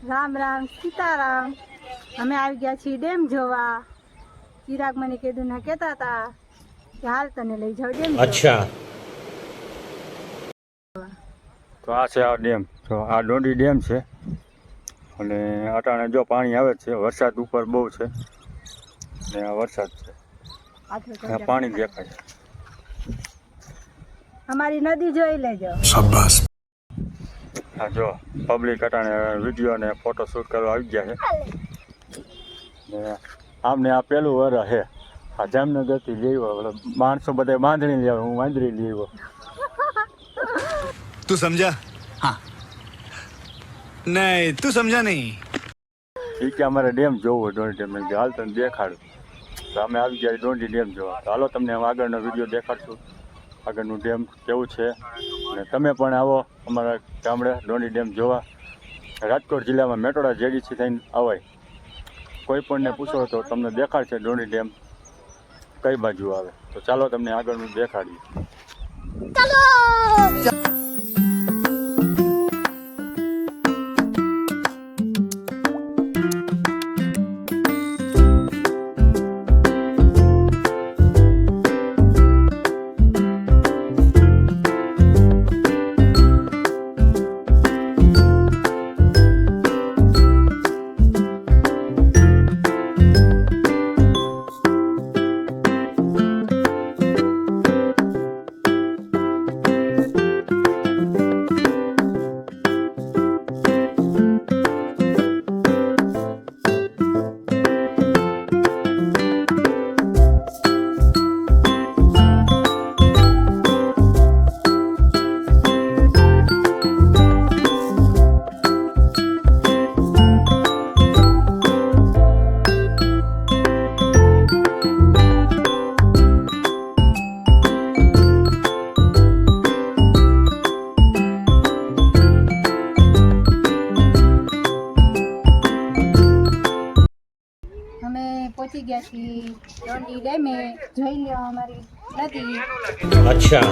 રામ રામ સીતારામ। અમે આવી ગયા છીએ ડેમ જોવા। ચિરાગ મને કીધું ના કહેતા હતા કે હાલ તને લઈ જાવ ડેમ। અચ્છા, તો આ છે આ ડેમ। તો આ ડોંડી ડેમ છે અને અટાણે જો પાણી આવે છે, વરસાદ ઉપર બહુ છે ને આ વરસાદ છે, આ પાણી દેખાય છે। અમારી નદી જોઈ લેજો। શાબાશ। આ જો પબ્લિક અટાણે વિડીયો અને ફોટો શૂટ કરવા આવી ગયા છે ને આમને આ પેલું વર છે। આ જામનગરથી લઈ આવ્યો, માણસો બધા બાંધણી લઈ આવ્યો, હું વાંદરી લઈ આવ્યો। तू समझा? हाँ नहीं तू समझा नहीं। એ કે અમારે ડેમ જોવો ડોંડી ડેમ, મેં હાલ તને દેખાડું। તો અમે આવી ગયા ડોંડી ડેમ જોવા। તો હાલો તમને હું આગળનો વિડીયો દેખાડશું, આગળનું ડેમ કેવું છે અને તમે પણ આવો અમારા ગામડે ડોંડી ડેમ જોવા। રાજકોટ જિલ્લામાં મેટોડા જેડીસી થઈને અવાય, કોઈ પણને પૂછો તો તમને દેખાડશે ડોંડી ડેમ કઈ બાજુ આવે। તો ચાલો તમને આગળનું દેખાડીએ। પહોંચી ગયા છીએ ડોંડી ડેમે। જોઈ લો અમારી નદી। અચ્છા,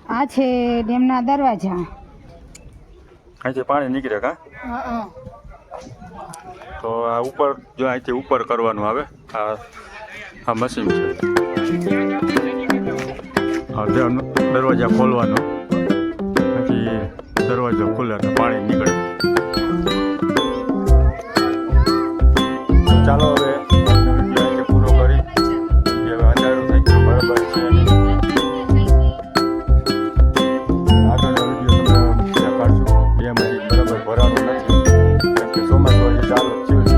આ છે ડેમના દરવાજા। અહીંથી પાણી નીકળે કા? હા, તો આ ઉપર જો અહીંથી ઉપર કરવાનું આવે, આ મશીન છે, આ દરવાજા ખોલવાનો, પછી દરવાજો ખુલે તો પાણી નીકળે। ચાલો હવે અહીંથી પૂરો કરી, હવે અંધારું થઈ ગયું બરાબર છે। આગળનો વિડીયો તમને દેખાડશું, ડેમ હજી બરાબર ભરાણું નથી કેમ કે ચોમાસું હજી ચાલુ થયું છે।